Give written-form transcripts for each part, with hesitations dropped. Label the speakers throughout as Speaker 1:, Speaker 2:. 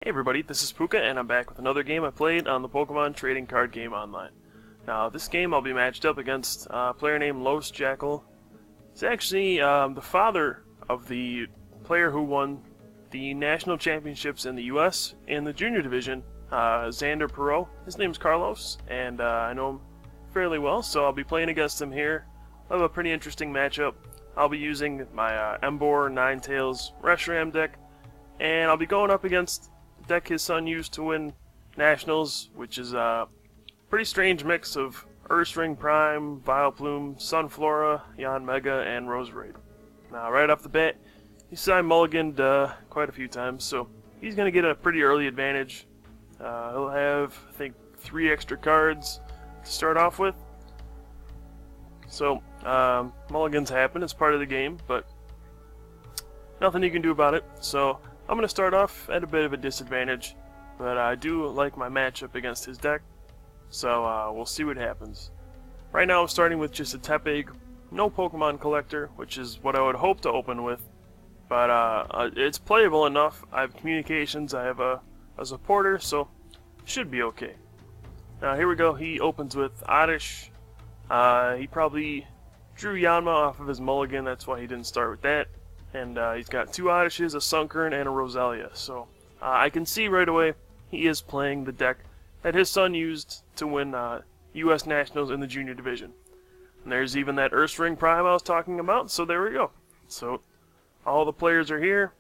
Speaker 1: Hey everybody, this is Pooka, and I'm back with another game I played on the Pokemon Trading Card Game Online. Now, this game I'll be matched up against a player named Losjackal. He's actually the father of the player who won the national championships in the US in the junior division, Xander Perot. His name's Carlos, and I know him fairly well, so I'll be playing against him here. I have a pretty interesting matchup. I'll be using my Emboar, Ninetales, Roserade deck, and I'll be going up against deck his son used to win nationals, which is a pretty strange mix of Ursaring Prime, Vileplume, Sunflora, Yanmega, and Roserade. Now, right off the bat, he saw I mulliganed quite a few times, so he's going to get a pretty early advantage. He'll have, I think, 3 extra cards to start off with. So, mulligans happen, it's part of the game, but nothing you can do about it. So, I'm going to start off at a bit of a disadvantage, but I do like my matchup against his deck, so we'll see what happens. Right now I'm starting with just a Tepig, no Pokemon Collector, which is what I would hope to open with, but it's playable enough. I have communications, I have a supporter, so should be okay. Now here we go, he opens with Oddish. He probably drew Yanma off of his mulligan, that's why he didn't start with that. And he's got 2 Oddishes, a Sunkern, and a Roselia. So I can see right away he is playing the deck that his son used to win U.S. Nationals in the junior division. And there's even that Ursaring Prime I was talking about, so there we go. So all the players are here,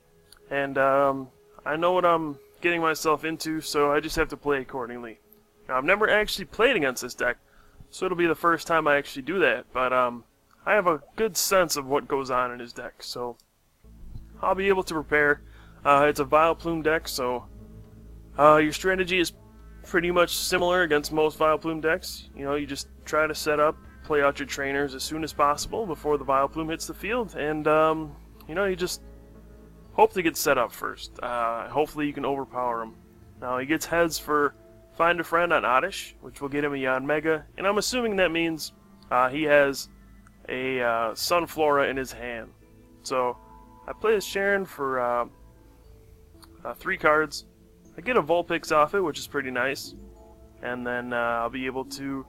Speaker 1: and I know what I'm getting myself into, so I just have to play accordingly. Now, I've never actually played against this deck, so it'll be the first time I actually do that, but I have a good sense of what goes on in his deck, so I'll be able to prepare. It's a Vileplume deck, so your strategy is pretty much similar against most Vileplume decks. You know, you just try to set up, play out your trainers as soon as possible before the Vileplume hits the field, and you know, you just hope to get set up first. Hopefully you can overpower him. Now he gets heads for Find a Friend on Oddish, which will get him a Yanmega, and I'm assuming that means he has a Sunflora in his hand. So I play as Sharon for 3 cards. I get a Vulpix off it, which is pretty nice. And then I'll be able to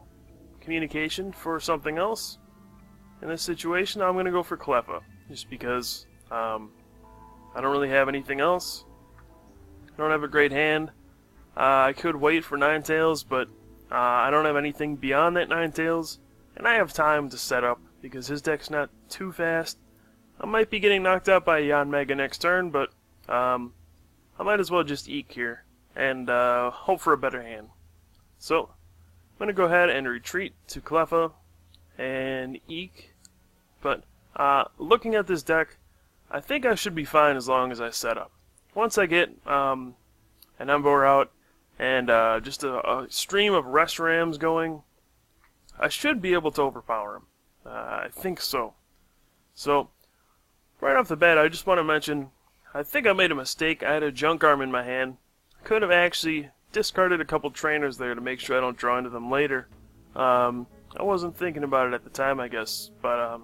Speaker 1: communication for something else. In this situation, I'm going to go for Cleffa, just because I don't really have anything else. I don't have a great hand. I could wait for Ninetales, but I don't have anything beyond that Ninetales. And I have time to set up, because his deck's not too fast. I might be getting knocked out by Yanmega next turn, but I might as well just eek here and hope for a better hand. So I'm going to go ahead and retreat to Cleffa and eek. But looking at this deck, I think I should be fine as long as I set up. Once I get an Emboar out and just a stream of Restorams going, I should be able to overpower him. I think so. So right off the bat, I just want to mention, I think I made a mistake. I had a Junk Arm in my hand. I could have actually discarded a couple trainers there to make sure I don't draw into them later. I wasn't thinking about it at the time, I guess, but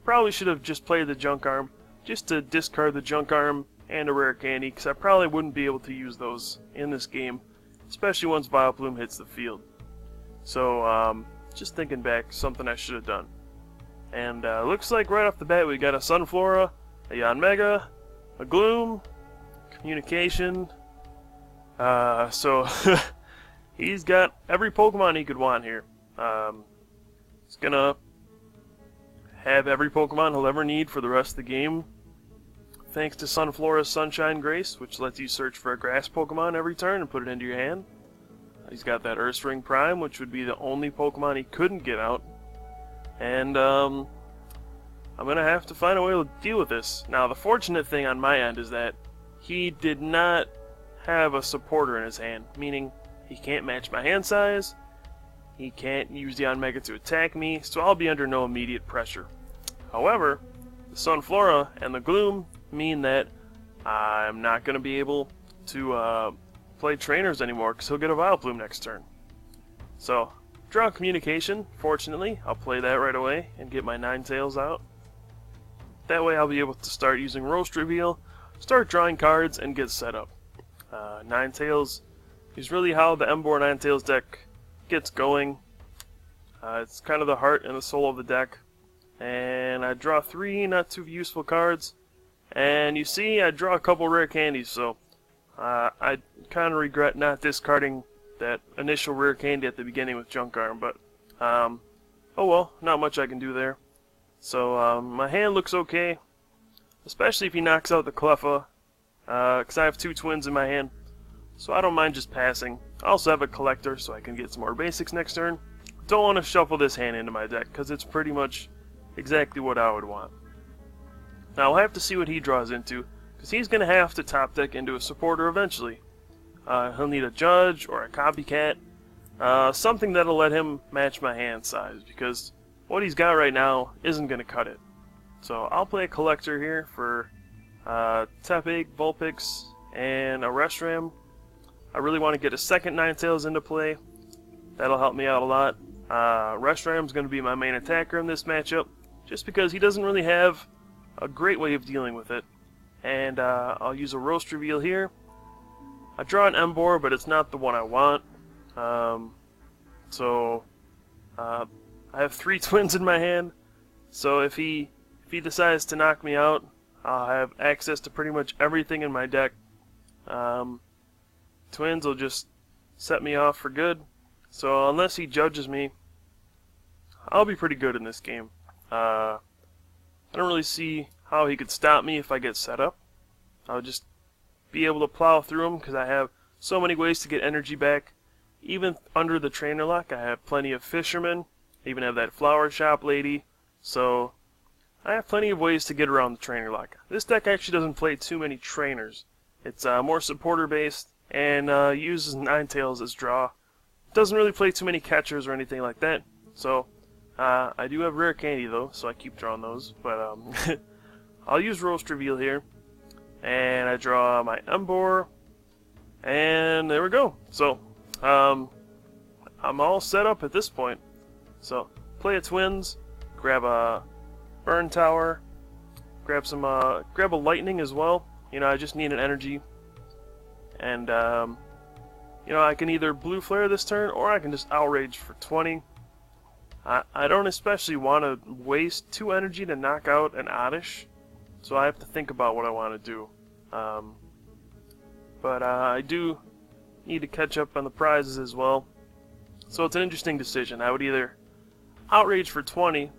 Speaker 1: probably should have just played the Junk Arm, just to discard the Junk Arm and a Rare Candy, because I probably wouldn't be able to use those in this game, especially once Vileplume hits the field. So, just thinking back, something I should have done. And looks like right off the bat we got a Sunflora, a Yanmega, a Gloom, communication. So he's got every Pokemon he could want here. He's gonna have every Pokemon he'll ever need for the rest of the game, thanks to Sunflora's Sunshine Grace, which lets you search for a grass Pokemon every turn and put it into your hand. He's got that Ursaring Prime, which would be the only Pokemon he couldn't get out. And I'm going to have to find a way to deal with this. Now, the fortunate thing on my end is that he did not have a supporter in his hand, meaning he can't match my hand size, he can't use the Yanmega to attack me, so I'll be under no immediate pressure. However, the Sunflora and the Gloom mean that I'm not going to be able to play trainers anymore, because he'll get a Vileplume next turn. So draw communication, fortunately. I'll play that right away and get my Ninetales out. That way I'll be able to start using Roast Reveal, start drawing cards, and get set up. Ninetales is really how the Emboar Ninetales deck gets going. It's kind of the heart and the soul of the deck. And I draw 3 not too useful cards. And you see, I draw a couple rare candies, so I kind of regret not discarding that initial rare candy at the beginning with Junk Arm, but oh well, not much I can do there. So my hand looks okay, especially if he knocks out the Cleffa, because I have 2 twins in my hand, so I don't mind just passing. I also have a collector, so I can get some more basics next turn. Don't want to shuffle this hand into my deck, because it's pretty much exactly what I would want. Now I'll have to see what he draws into, because he's going to have to top deck into a supporter eventually. He'll need a judge or a copycat, something that'll let him match my hand size, because what he's got right now isn't going to cut it. So I'll play a collector here for Tepig, Vulpix, and a Reshiram. I really want to get a second Ninetales into play. That'll help me out a lot. Reshiram's going to be my main attacker in this matchup, just because he doesn't really have a great way of dealing with it. And I'll use a Roast Reveal here. I draw an Emboar, but it's not the one I want. I have 3 twins in my hand, so if he decides to knock me out, I'll have access to pretty much everything in my deck. Twins will just set me off for good, so unless he judges me, I'll be pretty good in this game. I don't really see how he could stop me if I get set up. I'll just be able to plow through him because I have so many ways to get energy back. Even under the trainer lock, I have plenty of fishermen. I even have that flower shop lady. So I have plenty of ways to get around the trainer lock. This deck actually doesn't play too many trainers. It's more supporter based and uses Ninetales as draw. Doesn't really play too many catchers or anything like that. So I do have rare candy though, so I keep drawing those. But I'll use Roast Reveal here. And I draw my Emboar. And there we go. So I'm all set up at this point. So play a Twins, grab a Burn Tower, grab a Lightning as well. You know, I just need an energy. And you know, I can either Blue Flare this turn, or I can just Outrage for 20. I don't especially want to waste 2 energy to knock out an Oddish, so I have to think about what I want to do. But I do need to catch up on the prizes as well, so it's an interesting decision. I would either Outrage for 20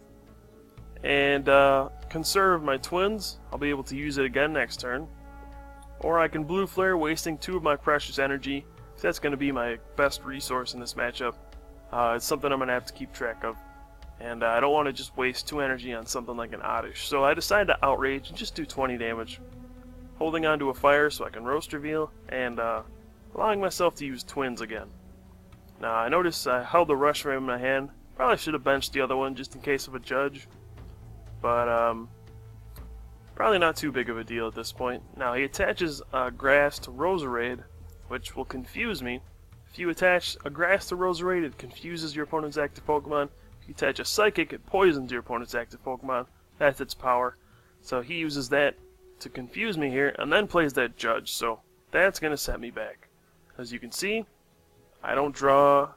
Speaker 1: and conserve my Twins. I'll be able to use it again next turn. Or I can Blue Flare, wasting 2 of my precious energy. That's going to be my best resource in this matchup. It's something I'm going to have to keep track of. And I don't want to just waste 2 energy on something like an Oddish. So I decided to Outrage and just do 20 damage. Holding on to a fire so I can Roast Reveal, and allowing myself to use Twins again. Now I noticed I held the Reshiram in my hand. Probably should have benched the other one just in case of a judge. But probably not too big of a deal at this point. Now he attaches Grass to Roserade, which will confuse me. If you attach a Grass to Roserade, it confuses your opponent's active Pokemon. If you attach a Psychic, it poisons your opponent's active Pokemon. That's its power. So he uses that to confuse me here, and then plays that Judge. So that's going to set me back. As you can see, I don't draw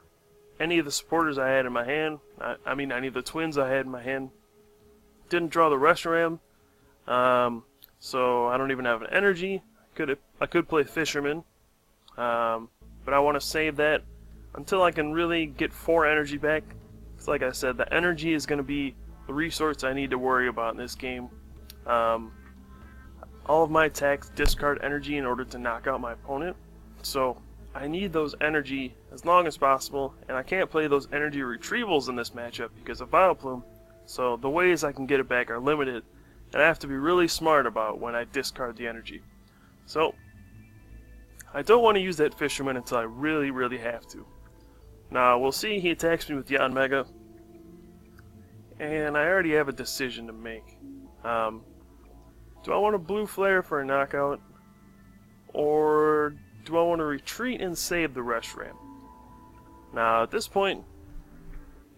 Speaker 1: any of the supporters I had in my hand. I mean, any of the Twins I had in my hand. Didn't draw the Reshiram. So I don't even have an energy. I could play Fisherman. But I want to save that until I can really get 4 energy back. Because like I said, the energy is going to be the resource I need to worry about in this game. All of my attacks discard energy in order to knock out my opponent. So I need those energy as long as possible. And I can't play those energy retrievals in this matchup because of Vileplume. So the ways I can get it back are limited. And I have to be really smart about when I discard the energy. So I don't want to use that Fisherman until I really, really have to. Now, we'll see. He attacks me with Yanmega. And I already have a decision to make. Do I want to Blue Flare for a knockout? Or do I want to retreat and save the Reshiram? Now, at this point,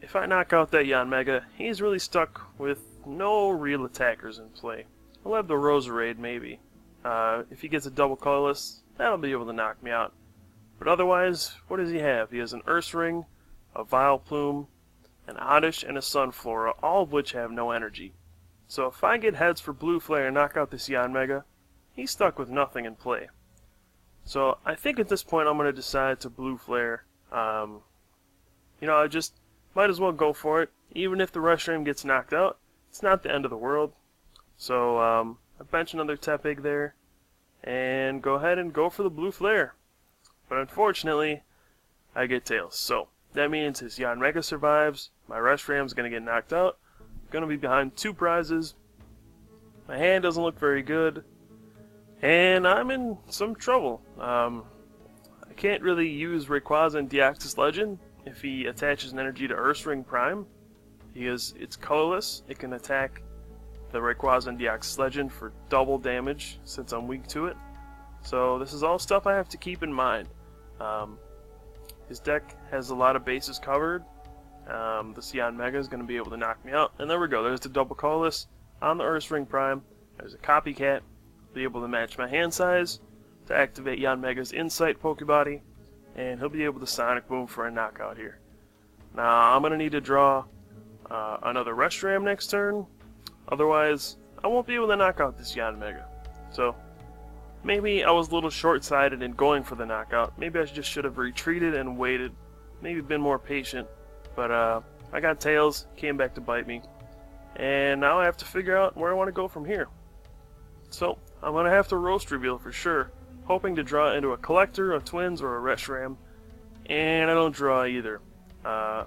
Speaker 1: if I knock out that Yanmega, he's really stuck with no real attackers in play. I'll have the Roserade, maybe. If he gets a double colorless, that'll be able to knock me out. But otherwise, what does he have? He has an Ursaring, a Vileplume, an Oddish, and a Sunflora, all of which have no energy. So if I get heads for Blue Flare and knock out this Yanmega, he's stuck with nothing in play. So I think at this point I'm going to decide to Blue Flare. I just might as well go for it. Even if the Roserade gets knocked out, it's not the end of the world. So I bench another Tepig there, and go ahead and go for the Blue Flare. But unfortunately, I get Tails. So that means his Yanmega survives, my Roserad's going to get knocked out, I'm going to be behind 2 prizes, my hand doesn't look very good, and I'm in some trouble. I can't really use Rayquaza and Deoxys Legend if he attaches an energy to Ursaring Prime, because it's colorless. It can attack the Rayquaza and Deoxys Legend for double damage since I'm weak to it. So this is all stuff I have to keep in mind. His deck has a lot of bases covered. This Yanmega is going to be able to knock me out. And there we go. There's the double colorless on the Ursaring Prime. There's a copycat. Be able to match my hand size to activate Yanmega's Insight Pokebody, and he'll be able to Sonic Boom for a knockout here. Now I'm going to need to draw another Roserade next turn. Otherwise, I won't be able to knock out this Yanmega. So maybe I was a little short-sighted in going for the knockout. Maybe I just should have retreated and waited. Maybe been more patient. But I got Tails, came back to bite me. And now I have to figure out where I want to go from here. So I'm going to have to Roast Reveal for sure. Hoping to draw into a Collector, a Twins, or a Roserade. And I don't draw either. I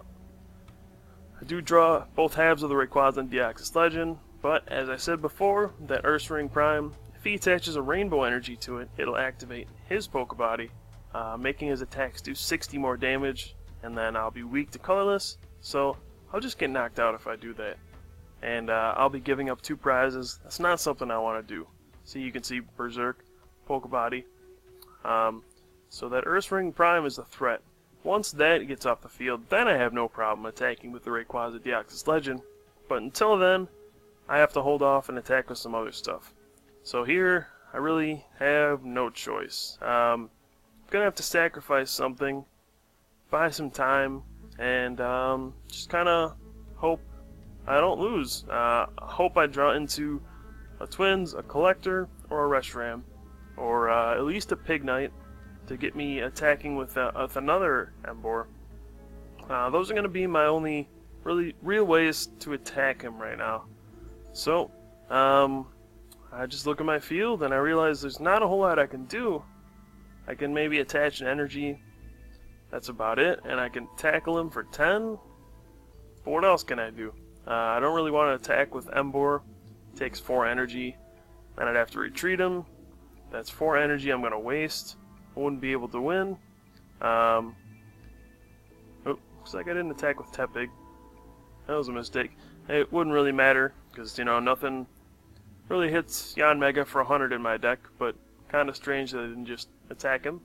Speaker 1: do draw both halves of the Rayquaza and Deoxys Legend. But as I said before, that Ursaring Prime, if he attaches a Rainbow Energy to it, it'll activate his Pokebody, making his attacks do 60 more damage, and then I'll be weak to colorless, so I'll just get knocked out if I do that. And I'll be giving up 2 prizes. That's not something I want to do. See, you can see Berserk, Pokebody. So that Ursaring Prime is a threat. Once that gets off the field, then I have no problem attacking with the Rayquaza Deoxys Legend. But until then, I have to hold off and attack with some other stuff. So here, I really have no choice. I'm going to have to sacrifice something, buy some time, and just kind of hope I don't lose. Hope I draw into a Twins, a Collector, or a Roserade, or at least a Pignite to get me attacking with another Emboar. Those are going to be my only really real ways to attack him right now. So, I just look at my field and I realize there's not a whole lot I can do. I can maybe attach an energy. That's about it. And I can tackle him for 10. But what else can I do? I don't really want to attack with Emboar. It takes 4 energy. Then I'd have to retreat him. That's 4 energy I'm going to waste. I wouldn't be able to win. Oh, looks like I didn't attack with Tepig. That was a mistake. It wouldn't really matter, because, nothing really hits Yanmega for 100 in my deck, but kind of strange that I didn't just attack him.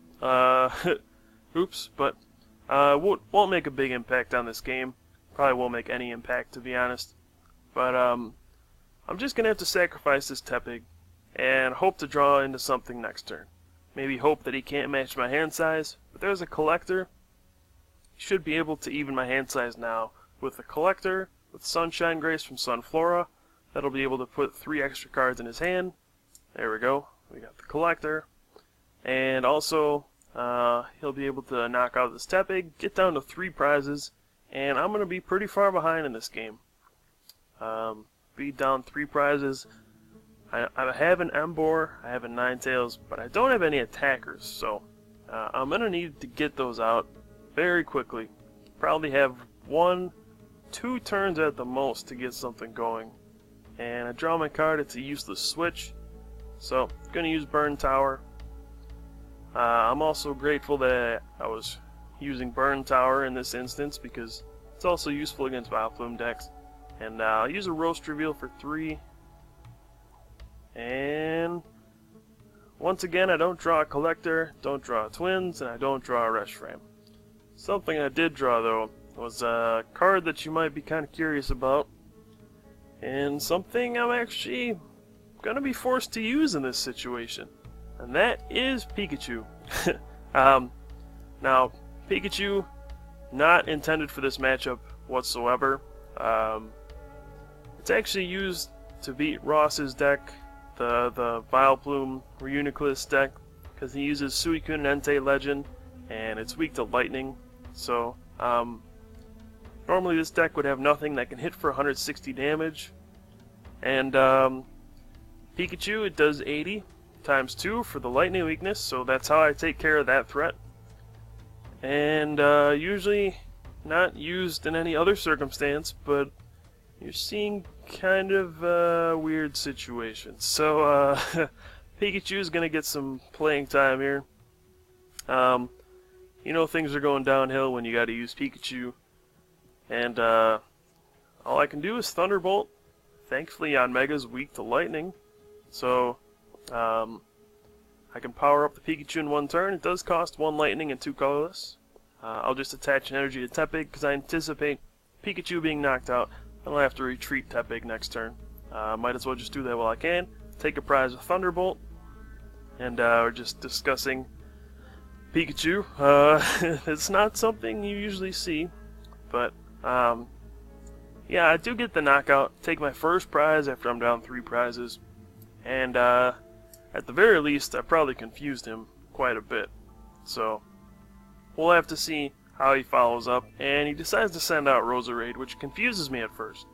Speaker 1: Oops, but won't make a big impact on this game. Probably won't make any impact, to be honest. But I'm just going to have to sacrifice this Tepig and hope to draw into something next turn. Maybe hope that he can't match my hand size, but there's a Collector. He should be able to even my hand size now with the Collector, with Sunshine Grace from Sunflora. That'll be able to put 3 extra cards in his hand. There we go. We got the Collector. And also, he'll be able to knock out this Tepig, get down to 3 prizes, and I'm going to be pretty far behind in this game. Be down 3 prizes. I have an Emboar, I have a Ninetales, but I don't have any attackers, so I'm going to need to get those out very quickly. Probably have 1-2 turns at the most to get something going. And I draw my card, it's a useless switch, so I'm going to use Burn Tower. I'm also grateful that I was using Burn Tower in this instance because it's also useful against Vileplume decks. And I'll use a Roast Reveal for 3. And once again, I don't draw a Collector, don't draw Twins, and I don't draw a Roserade. Something I did draw, though, was a card that you might be kind of curious about. And something I'm actually going to be forced to use in this situation. and that is Pikachu. Now, Pikachu, not intended for this matchup whatsoever. It's actually used to beat Ross's deck, the Vileplume Reuniclus deck, because he uses Suicune and Entei Legend, and it's weak to Lightning. So, normally this deck would have nothing that can hit for 160 damage, and Pikachu, it does 80 times 2 for the Lightning weakness, so that's how I take care of that threat. And usually not used in any other circumstance, but you're seeing kind of weird situations. So Pikachu is going to get some playing time here. You know things are going downhill when you got to use Pikachu. And all I can do is Thunderbolt. Thankfully, Yanmega's weak to Lightning. So I can power up the Pikachu in one turn. It does cost 1 Lightning and 2 colorless. I'll just attach an energy to Tepig because I anticipate Pikachu being knocked out. I'll have to retreat Tepig next turn. Might as well just do that while I can. Take a prize with Thunderbolt. And we're just discussing Pikachu. It's not something you usually see. But, yeah, I do get the knockout. Take my first prize after I'm down 3 prizes. And, at the very least, I probably confused him quite a bit. So, we'll have to see how he follows up. And he decides to send out Roserade, which confuses me at first.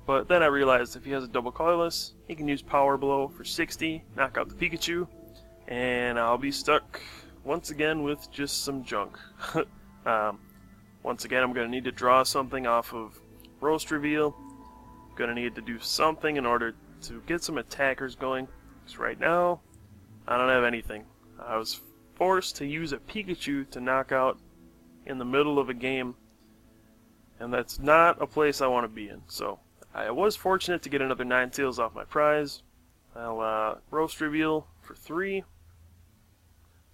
Speaker 1: But then I realized if he has a double colorless, he can use Power Blow for 60, knock out the Pikachu, and I'll be stuck once again with just some junk. Once again, I'm going to need to draw something off of Roast Reveal. Going to need to do something in order to get some attackers going. Because right now, I don't have anything. I was forced to use a Pikachu to knock out in the middle of a game, and that's not a place I want to be in. So I was fortunate to get another Ninetales off my prize. I'll Roast Reveal for 3.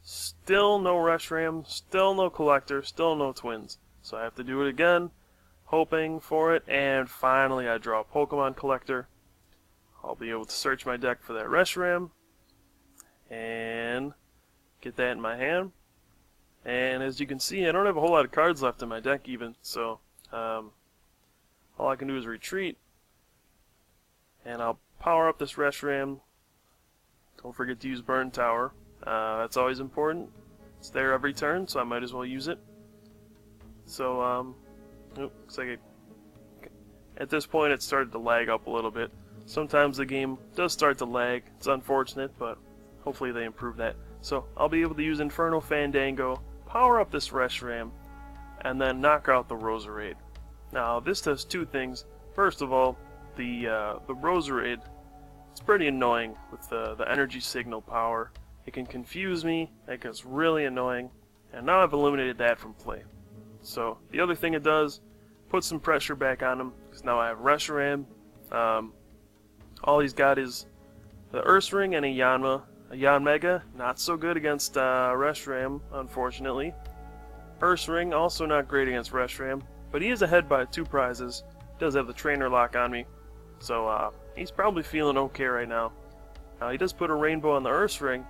Speaker 1: Still no Reshiram, still no Collector, still no Twins. So I have to do it again, hoping for it, and finally I draw a Pokemon Collector. I'll be able to search my deck for that Reshiram, and get that in my hand. And as you can see, I don't have a whole lot of cards left in my deck even, so all I can do is retreat. And I'll power up this Reshiram. Don't forget to use Burn Tower. That's always important. It's there every turn, so I might as well use it. So, looks like at this point it started to lag up a little bit. Sometimes the game does start to lag. It's unfortunate, but hopefully they improve that. So I'll be able to use Infernal Fandango, power up this Reshiram, and then knock out the Roserade. Now this does 2 things. First of all, the Roserade, it's pretty annoying with the energy signal power. It can confuse me, it gets really annoying, and now I've eliminated that from play. So the other thing it does, put some pressure back on him, because now I have Reshiram. All he's got is the Ursaring and a Yanmega, not so good against Reshiram, unfortunately. Ursaring, also not great against Reshiram, but he is ahead by 2 prizes. Does have the trainer lock on me, so he's probably feeling okay right now. He does put a rainbow on the Ursaring,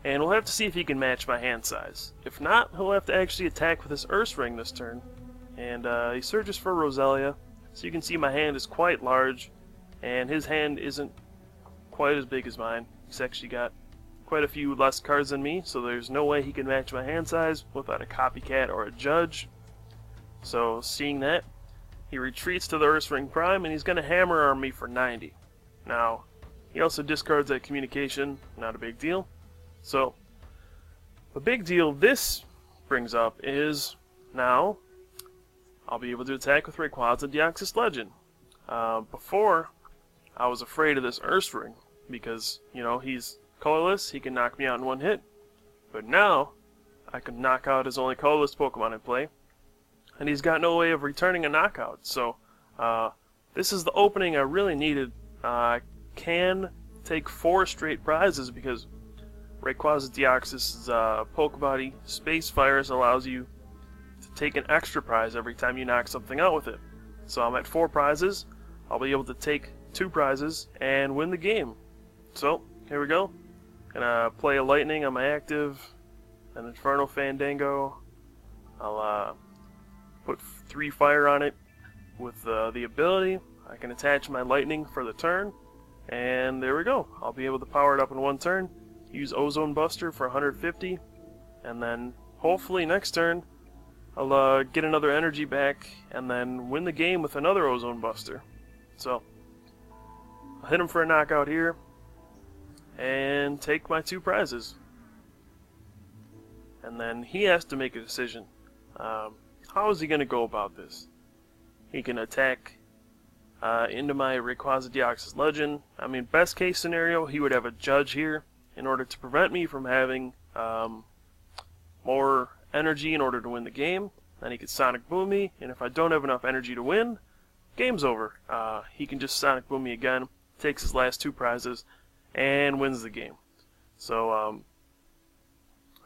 Speaker 1: and we'll have to see if he can match my hand size. If not, he'll have to actually attack with his Ursaring this turn. And he searches for Roselia, so you can see my hand is quite large, and his hand isn't quite as big as mine. He's actually got quite a few less cards than me, so there's no way he can match my hand size without a Copycat or a Judge. So, seeing that, he retreats to the Ursaring Prime, and he's going to hammer on me for 90. Now, he also discards that Communication, not a big deal. So, the big deal this brings up is, now, I'll be able to attack with Rayquaza Deoxys Legend. Before, I was afraid of this Ursaring, because, you know, he's colorless, he can knock me out in 1 hit. But now, I can knock out his only colorless Pokemon in play, and he's got no way of returning a knockout. So, this is the opening I really needed. I can take 4 straight prizes, because Rayquaza Deoxys' Pokebody Space Fires allows you to take an extra prize every time you knock something out with it. So I'm at 4 prizes. I'll be able to take 2 prizes and win the game. So, here we go. Gonna play a lightning on my active, an Inferno Fandango. I'll put 3 fire on it with the ability. I can attach my lightning for the turn, and there we go. I'll be able to power it up in 1 turn, use Ozone Buster for 150, and then hopefully next turn I'll get another energy back and then win the game with another Ozone Buster. So I'll hit him for a knockout here and take my 2 prizes. And then he has to make a decision. How is he going to go about this? He can attack into my Rayquaza Deoxys Legend. I mean, best case scenario, he would have a Judge here in order to prevent me from having more energy in order to win the game. Then he could Sonic Boom me, and if I don't have enough energy to win, game's over. He can just Sonic Boom me again, takes his last 2 prizes, and wins the game. So,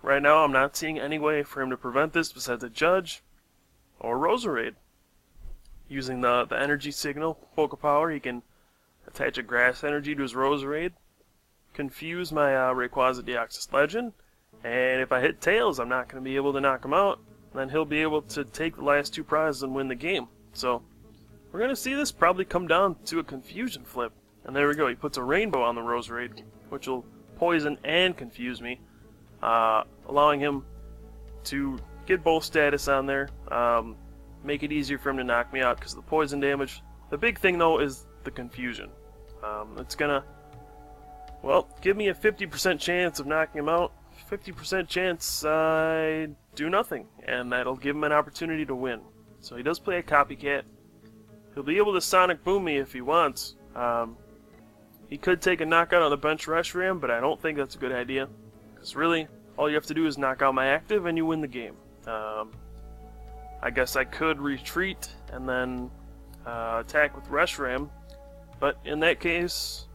Speaker 1: right now I'm not seeing any way for him to prevent this besides a Judge or Roserade. Using the energy signal, Pooka Power, he can attach a grass energy to his Roserade, confuse my Rayquaza Deoxys Legend, and if I hit Tails, I'm not going to be able to knock him out. Then he'll be able to take the last 2 prizes and win the game. So we're going to see this probably come down to a confusion flip. And there we go, he puts a rainbow on the Roserade, which will poison and confuse me, allowing him to get both status on there, make it easier for him to knock me out because of the poison damage. The big thing though is the confusion. It's gonna, well, give me a 50% chance of knocking him out, 50% chance I do nothing, and that'll give him an opportunity to win. So he does play a copycat. He'll be able to Sonic Boom me if he wants. He could take a knockout on the bench Reshiram, but I don't think that's a good idea. Because really, all you have to do is knock out my active and you win the game. I guess I could retreat and then attack with Reshiram, but in that case,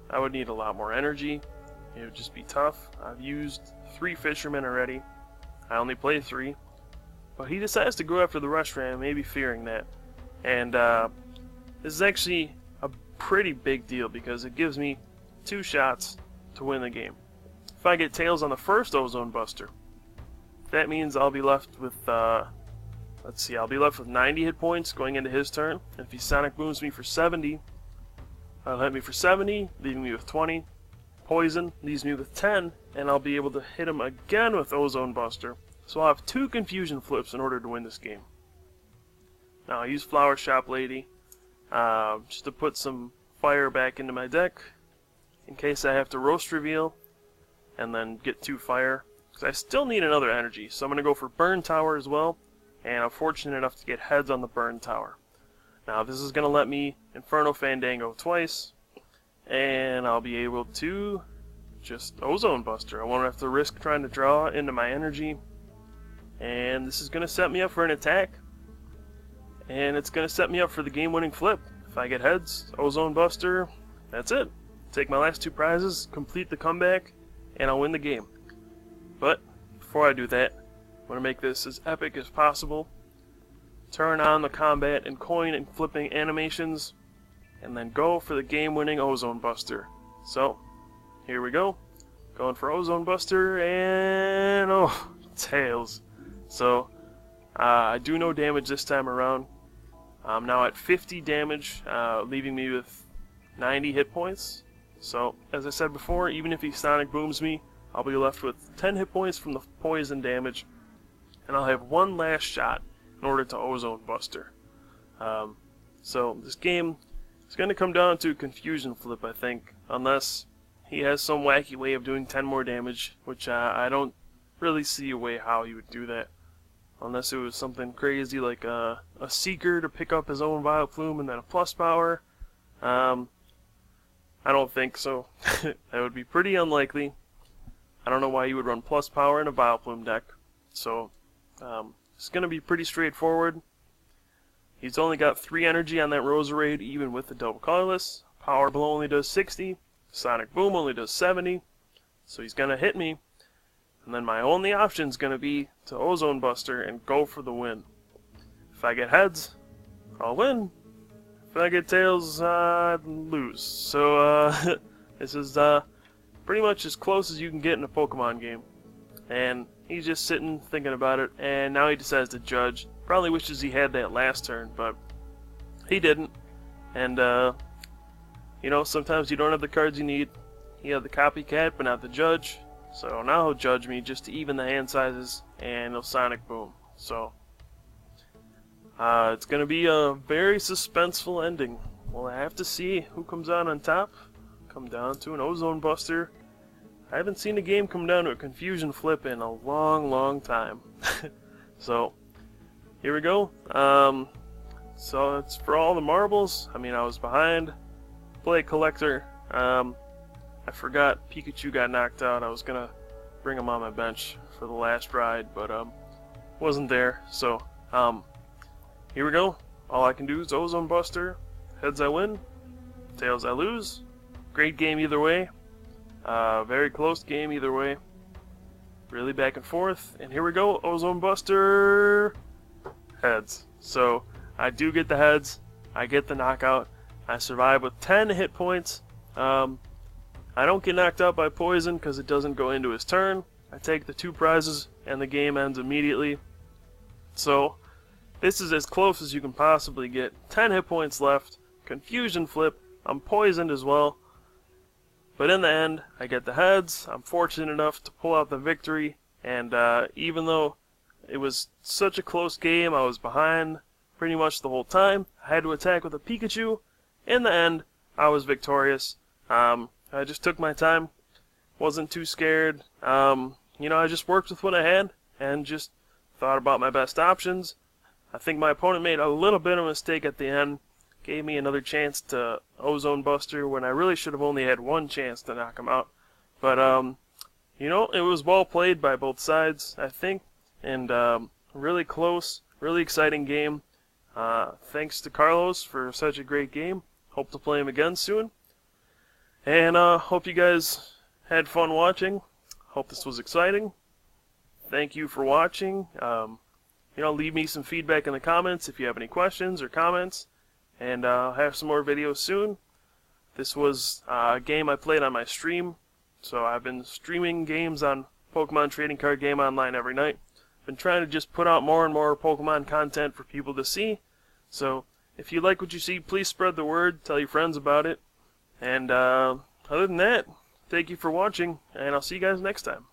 Speaker 1: I would need a lot more energy. It would just be tough. I've used 3 Fishermen already. I only play 3. But he decides to go after the Reshiram, maybe fearing that. And this is actually a pretty big deal because it gives me 2 shots to win the game. If I get Tails on the first Ozone Buster, that means I'll be left with, let's see, I'll be left with 90 hit points going into his turn. And if he Sonic Booms me for 70, he'll hit me for 70, leaving me with 20. Poison leaves me with 10, and I'll be able to hit him again with Ozone Buster. So I'll have 2 confusion flips in order to win this game. Now I use Flower Shop Lady just to put some fire back into my deck in case I have to Roast Reveal and then get 2 fire. Because I still need another energy, so I'm going to go for Burn Tower as well, and I'm fortunate enough to get heads on the Burn Tower. Now this is going to let me Inferno Fandango twice, and I'll be able to just Ozone Buster. I won't have to risk trying to draw into my energy, and this is going to set me up for an attack, and it's going to set me up for the game-winning flip. If I get heads, Ozone Buster, that's it. Take my last 2 prizes, complete the comeback, and I'll win the game. But before I do that, I'm going to make this as epic as possible. Turn on the combat and coin and flipping animations, and then go for the game-winning Ozone Buster. So, here we go. Going for Ozone Buster, and oh, Tails. So, I do no damage this time around. I'm now at 50 damage, leaving me with 90 hit points. So, as I said before, even if he Sonic Booms me, I'll be left with 10 hit points from the poison damage, and I'll have 1 last shot in order to Ozone Buster. So, this game is going to come down to a confusion flip, I think, unless he has some wacky way of doing 10 more damage, which I don't really see a way how he would do that. Unless it was something crazy like a Seeker to pick up his own Vileplume and then a plus power. I don't think so. That would be pretty unlikely. I don't know why you would run plus power in a Vileplume deck. So, it's going to be pretty straightforward. He's only got 3 energy on that Roserade, even with the double colorless. Power Blow only does 60. Sonic Boom only does 70. So he's going to hit me. And then my only option is going to be to Ozone Buster and go for the win. If I get heads, I'll win. If I get tails, I lose. So, this is pretty much as close as you can get in a Pokemon game. And he's just sitting thinking about it, and now he decides to judge. Probably wishes he had that last turn, but he didn't. And you know, sometimes you don't have the cards you need. He had the copycat, but not the judge. So now he'll judge me just to even the hand sizes, and he'll Sonic Boom. So it's gonna be a very suspenseful ending. We'll have to see who comes out on top. Come down to an Ozone Buster. I haven't seen a game come down to a Confusion Flip in a long, long time. So here we go. So it's for all the marbles. I mean, I was behind. Play collector. I forgot Pikachu got knocked out. I was gonna bring him on my bench for the last ride, but wasn't there. So here we go. All I can do is Ozone Buster. Heads I win, tails I lose. Great game either way. Very close game either way. Really back and forth. And here we go. Ozone Buster. Heads. So I do get the heads. I get the knockout. I survive with 10 hit points. I don't get knocked out by poison because it doesn't go into his turn. I take the 2 prizes and the game ends immediately. So this is as close as you can possibly get. 10 hit points left. Confusion Flip. I'm poisoned as well. But in the end, I get the heads. I'm fortunate enough to pull out the victory. And even though it was such a close game, I was behind pretty much the whole time. I had to attack with a Pikachu. In the end, I was victorious. I just took my time. Wasn't too scared. You know, I just worked with what I had and just thought about my best options. I think my opponent made a little bit of a mistake at the end. Gave me another chance to Ozone Buster when I really should have only had one chance to knock him out. But, you know, it was well played by both sides, I think. And really close, really exciting game. Thanks to Carlos for such a great game. Hope to play him again soon. And hope you guys had fun watching. Hope this was exciting. Thank you for watching. You know, leave me some feedback in the comments if you have any questions or comments. And I'll have some more videos soon. This was a game I played on my stream. So I've been streaming games on Pokemon Trading Card Game Online every night. Been trying to just put out more and more Pokemon content for people to see. So if you like what you see, please spread the word. Tell your friends about it. And other than that, thank you for watching. And I'll see you guys next time.